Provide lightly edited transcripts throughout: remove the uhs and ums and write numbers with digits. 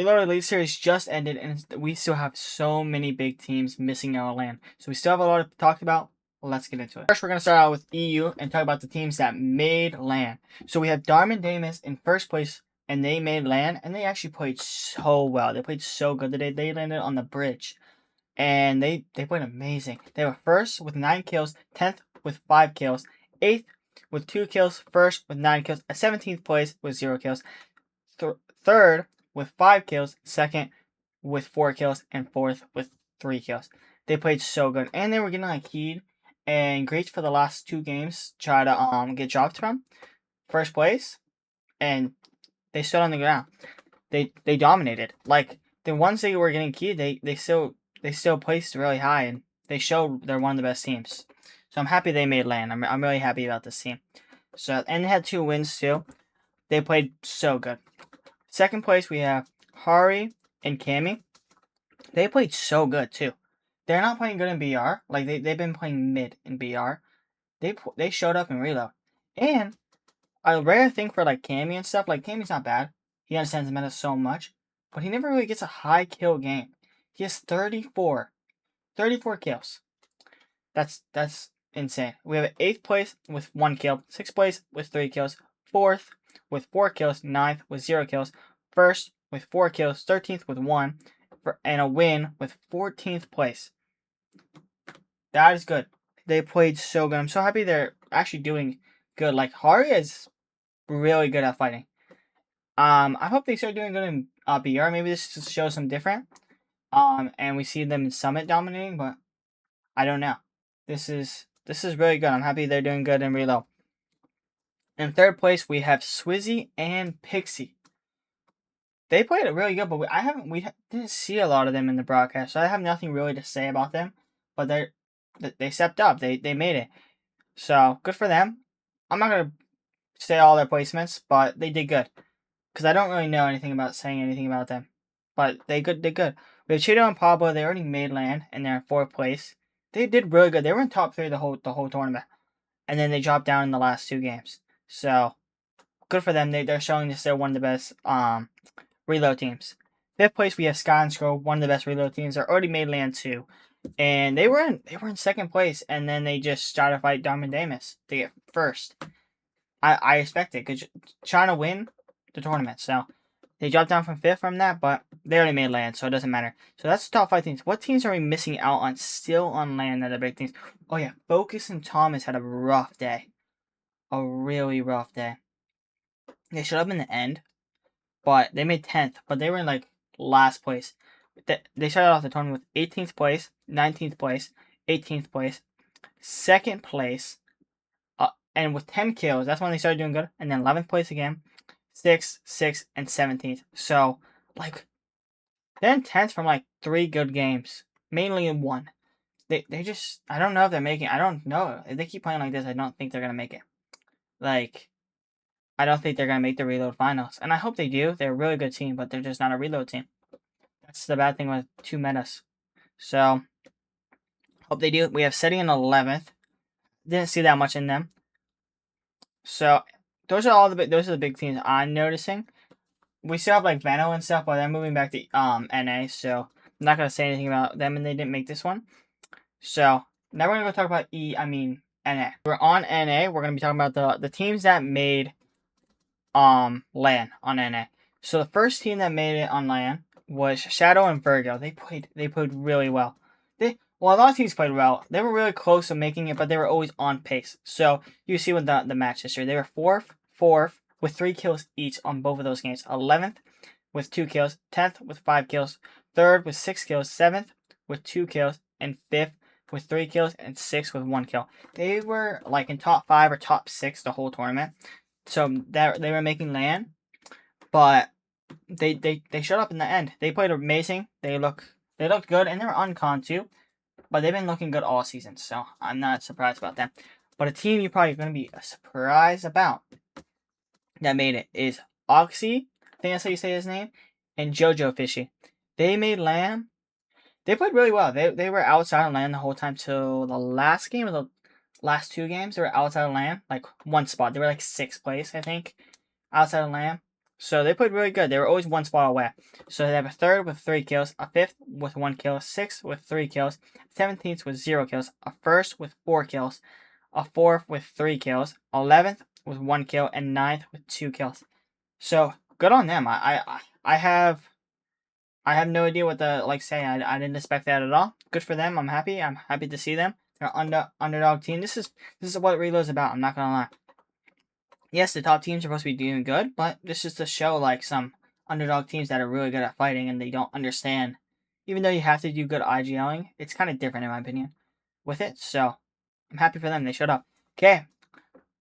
The Reloaded Elite Series just ended, and we still have so many big teams missing out on land. So we still have a lot to talk about. Let's get into it. First, we're going to start out with EU and talk about the teams that made land. So we have Darman Damas in first place, and they made land, and they actually played so well. They played so good today. They landed on the bridge, and they played amazing. They were first with 9 kills, 10th with 5 kills, 8th with 2 kills, first with 9 kills, a 17th place with 0 kills, third with 5 kills, second with 4 kills, and fourth with 3 kills. They played so good, and they were getting like keyed and great for the last 2 games. Try to get dropped from first place, and they stood on the ground. They dominated. Like the ones they were getting keyed, they still placed really high, and they showed they're one of the best teams. So I'm happy they made land. I'm really happy about this team. So and they had 2 wins too. They played so good. Second place, we have Hari and Cammy. They played so good, too. They're not playing good in BR. Like, they've been playing mid in BR. They showed up in reload. And a rare thing for, like, Cammy and stuff, like, Cammy's not bad. He understands the meta so much. But he never really gets a high kill game. He has 34 kills. That's insane. We have 8th place with 1 kill. 6th place with 3 kills. 4th with 4 kills. 9th with 0 kills. 1st with 4 kills. 13th with 1. And a win with 14th place. That is good. They played so good. I'm so happy they're actually doing good. Like, Hari is really good at fighting. I hope they start doing good in BR. Maybe this just shows them different. And we see them in Summit dominating, but I don't know. This is really good. I'm happy they're doing good in reload. In third place, we have Swizzy and Pixie. They played it really good, but we didn't see a lot of them in the broadcast, so I have nothing really to say about them. But they stepped up. They made it. So good for them. I'm not gonna say all their placements, but they did good. Because I don't really know anything about saying anything about them. But they did good. We have Cheeto and Pablo, they already made land and they're in 4th place. They did really good. They were in top 3 the whole tournament. And then they dropped down in the last 2 games. So good for them. They're showing this they're one of the best reload teams. 5th place we have Sky and Scroll, one of the best reload teams. They're already made land too. And they were in 2nd place, and then they just started to fight Diamond Damas to get first. I expect it, because trying to win the tournament. So they dropped down from 5th from that, but they already made land, so it doesn't matter. So that's the top 5 teams. What teams are we missing out on still on land that are big teams? Oh yeah, Focus and Thomas had a rough day. A really rough day. They showed up in the end, but they made 10th, but they were in like last place. They started off the tournament with 18th place, 19th place, 18th place, 2nd place, and with 10 kills. That's when they started doing good. And then 11th place again, 6th, and 17th. So, like, they're in 10th from like 3 good games, mainly in 1. They just, I don't know if they're making, I don't know. If they keep playing like this, I don't think they're going to make it. Like, I don't think they're going to make the reload finals. And I hope they do. They're a really good team, but they're just not a reload team. That's the bad thing with 2 metas. So, hope they do. We have Seti in 11th. Didn't see that much in them. So, those are the big teams I'm noticing. We still have like Vano and stuff, but they're moving back to NA, so I'm not gonna say anything about them, and they didn't make this one. So now we're gonna go talk about NA. We're on NA. We're gonna be talking about the teams that made LAN on NA. So the first team that made it on LAN was Shadow and Virgo. They played really well. Well, a lot of teams played well. They were really close to making it, but they were always on pace. So you see with the match history, they were fourth with 3 kills each on both of those games. 11th with 2 kills, 10th with 5 kills, 3rd with 6 kills, 7th with 2 kills, and 5th with 3 kills, and 6th with 1 kill. They were like in top 5 or top 6 the whole tournament. So that they were making land, but they showed up in the end. They played amazing. They looked good, and they were on con too. But they've been looking good all season, so I'm not surprised about them. But a team you're probably going to be surprised about that made it is Oxy, I think that's how you say his name, and Jojo Fishy. They made land. They played really well. They were outside of land the whole time till the last game, or the last 2 games. They were outside of land, like 1 spot. They were like 6th place, I think, outside of land. So they played really good. They were always one spot away. So they have a third with 3 kills, a fifth with 1 kill, a sixth with 3 kills, 17th with 0 kills, a first with 4 kills, a fourth with 3 kills, 11th with 1 kill, and 9th with 2 kills. So good on them. I have no idea what to say. I didn't expect that at all. Good for them. I'm happy. I'm happy to see them. They're underdog team. This is what Reload's about. I'm not gonna lie. Yes, the top teams are supposed to be doing good, but this is to show some underdog teams that are really good at fighting and they don't understand. Even though you have to do good IGLing, it's kind of different in my opinion with it. So I'm happy for them. They showed up. Okay,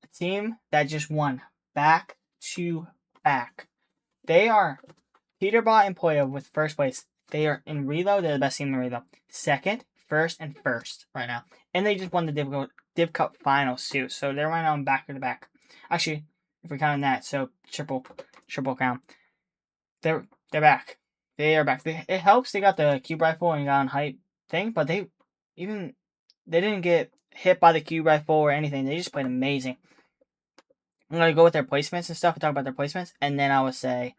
a team that just won back to back. They are Peterbot and Pollo with first place. They are in Reload. They're the best team in Reload. Second, first, and first right now. And they just won the Div Cup finals too. So they're right now back to back. Actually, if we're counting that, so triple count. They're back. They are back. It helps they got the cube rifle and got on hype thing, but they didn't get hit by the cube rifle or anything. They just played amazing. I'm gonna go with their placements and stuff and talk about their placements, and then I will say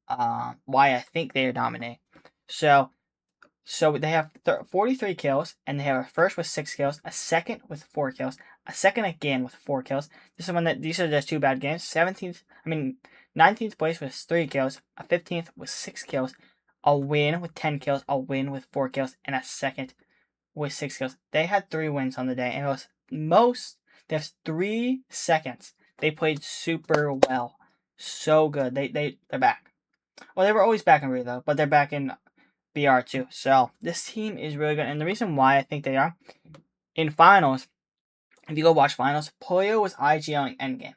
why I think they are dominating. So they have 43 kills, and they have a first with 6 kills, a second with 4 kills, a second again with 4 kills. These are just 2 bad games. 19th place with 3 kills, a 15th with 6 kills, a win with 10 kills, a win with 4 kills, and a second with 6 kills. They had 3 wins on the day, and it was they have 3 seconds. They played super well. So good. They're back. Well, they were always back in Reload, but they're back in BR too. So this team is really good. And the reason why I think they are, in finals, if you go watch finals, Pollo was IGLing endgame.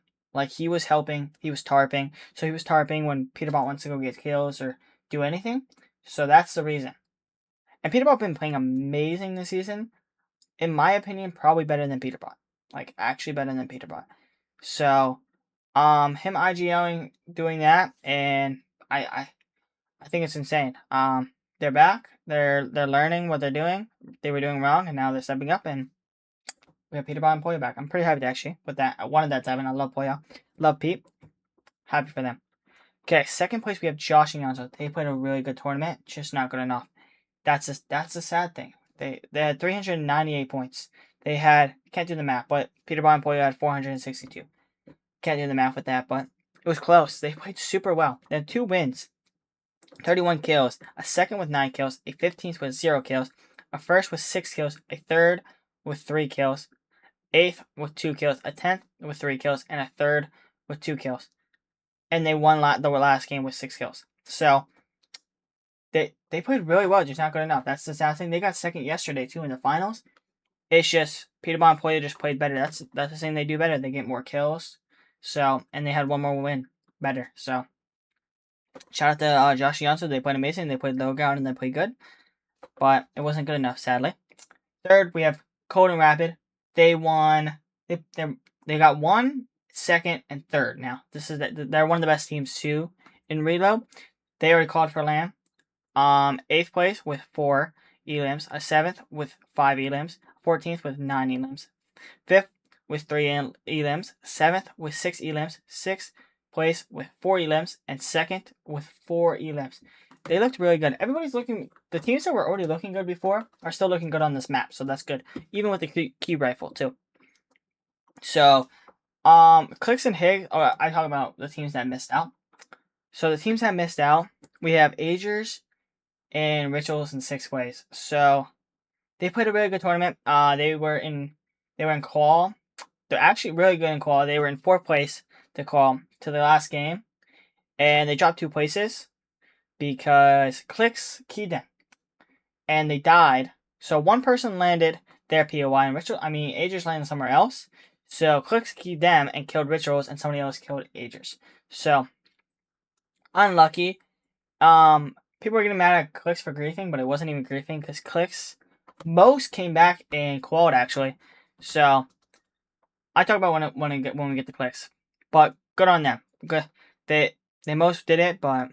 He was helping, he was tarping. So he was tarping when Peterbot wants to go get kills or do anything. So that's the reason. And Peterbot been playing amazing this season. In my opinion, probably better than Peterbot. Actually better than Peterbot. So him IGLing, doing that, and I think it's insane. They're back. They're learning what they're doing. They were doing wrong, and now they're stepping up. And we have Peterbot and Pollo back. I'm pretty happy actually with that. I wanted that to happen. I love Pollo. Love Pete. Happy for them. Okay, second place we have Josh and Yonzo. They played a really good tournament, just not good enough. That's a sad thing. They had 398 points. They had, can't do the math, but Peterbot and Pollo had 462. Can't do the math with that, but it was close. They played super well. They had 2 wins. 31 kills, a second with 9 kills, a 15th with 0 kills, a first with 6 kills, a third with 3 kills, 8th with 2 kills, a 10th with 3 kills, and a third with 2 kills. And they won the last game with 6 kills. So they played really well, just not good enough. That's the sad thing. They got second yesterday too in the finals. It's just Peterbot and Pollo just played better. That's the thing they do better. They get more kills. So, and they had 1 more win better. So shout out to Josh Yonzo. They played amazing. They played low ground and they played good. But it wasn't good enough, sadly. Third, we have Cold and Rapid. They won. They got 1, 2nd, and 3rd. Now, they're one of the best teams too in Reload. They already called for LAN. 8th place with 4 elims. A 7th with 5 elims. 14th with 9 elims. 5th with 3 elims. 7th with 6 elims. 6th place with 4 elims. And 2nd with 4 elims. They looked really good. Everybody's looking. The teams that were already looking good before are still looking good on this map, so that's good. Even with the cube rifle too. So, Clicks and Hig. I talk about the teams that missed out. So the teams that missed out, we have Agers and Rituals in 6th place. So they played a really good tournament. They were in qual. They're actually really good in qual. They were in 4th place to qual to the last game, and they dropped 2 places because Clicks keyed them, and they died. So one person landed their POI, and Agers landed somewhere else. So Clicks keyed them and killed Rituals, and somebody else killed Agers. So unlucky. People were getting mad at Clicks for griefing, but it wasn't even griefing because Clicks most came back and qualified actually. So I talk about when we get the Clicks, but good on them. Good. They most did it, but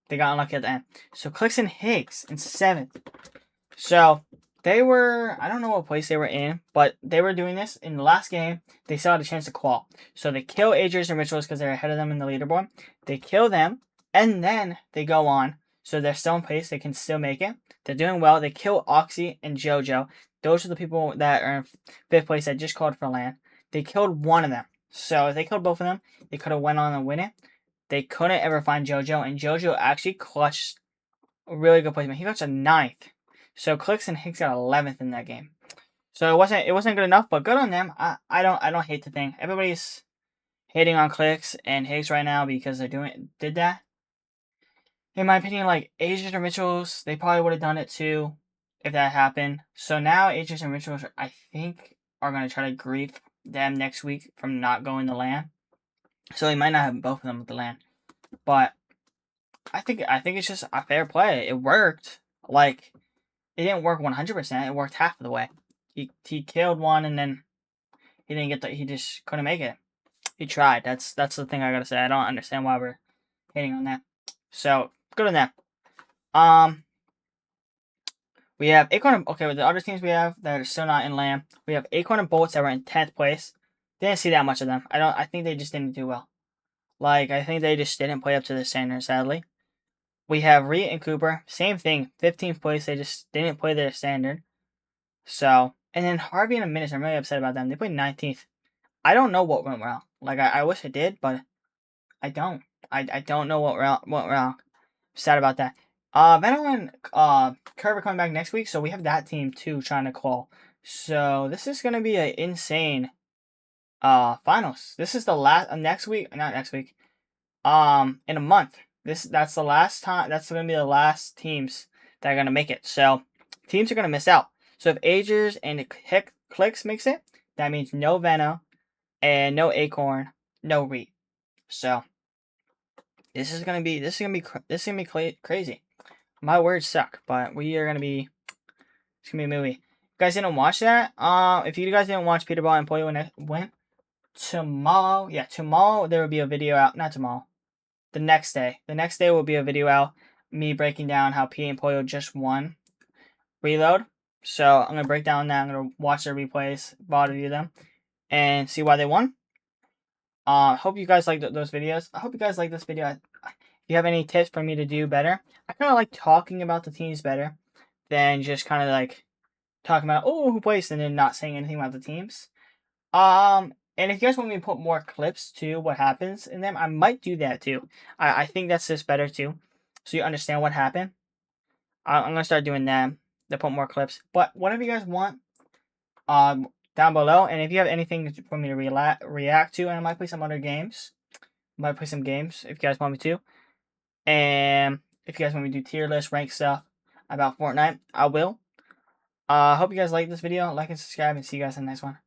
they got unlucky at the end. So Clicks and Higgs in 7th. So they were, I don't know what place they were in, but they were doing this in the last game. They still had a chance to qual. So they kill Agers and Rituals because they're ahead of them in the leaderboard. They kill them, and then they go on. So they're still in place. They can still make it. They're doing well. They kill Oxy and JoJo. Those are the people that are in 5th place that just called for land. They killed one of them. So if they killed both of them, they could have went on and win it. They couldn't ever find JoJo, and JoJo actually clutched a really good placement. He got a 9th. So Clicks and Higgs got 11th in that game. So it wasn't good enough, but good on them. I don't hate the thing. Everybody's hating on Clicks and Higgs right now because they did that. In my opinion, like Agers and Rituals, they probably would have done it too if that happened. So now Agers and Rituals, I think, are gonna try to grief them next week from not going to LAN. So they might not have both of them with the LAN, but I think it's just a fair play. It worked. Like, it didn't work 100%. It worked half of the way. He killed one and then he didn't get he just couldn't make it. He tried. That's the thing I gotta say. I don't understand why we're hating on that. So good on that. We have Acorn. Okay, with the other teams we have that are still not in LAN, we have Acorn and Bolts that were in 10th place. Didn't see that much of them. I think they just didn't do well. Like, I think they just didn't play up to the standard, sadly. We have Reed and Cooper. Same thing. 15th place. They just didn't play their standard. So, and then Harvey and Minutes, I'm really upset about them. They played 19th. I don't know what went wrong. Like, I wish I did, but I don't. I don't know what went wrong. Sad about that. Venom and Curve are coming back next week, so we have that team too trying to call. So this is gonna be an insane finals. This is the last next week, not next week. In a month. That's the last time. That's gonna be the last teams that are gonna make it. So teams are gonna miss out. So if Agers and Clicks makes it, that means no Venom and no Acorn, no Reed. So this is gonna be crazy. My words suck, but we are gonna be. It's gonna be a movie. You guys didn't watch that? If you guys didn't watch Peterbot and Pollo when it went tomorrow, yeah, tomorrow there will be a video out. Not tomorrow. The next day will be a video out. Me breaking down how P and Pollo just won. Reload. So I'm gonna break down that. I'm gonna watch their replays, VOD review them, and see why they won. Hope you guys liked those videos. I hope you guys like this video. If you have any tips for me to do better, I kind of like talking about the teams better than just kind of like talking about who placed and then not saying anything about the teams. And if you guys want me to put more clips to what happens in them, I might do that too. I think that's just better too, so you understand what happened. I'm gonna start doing that to put more clips. But whatever you guys want, down below. And if you have anything for me to react to, and I might play some other games. I might play some games if you guys want me to. And if you guys want me to do tier list, rank stuff about Fortnite, I will. Hope you guys like this video. Like and subscribe, and see you guys in the next one.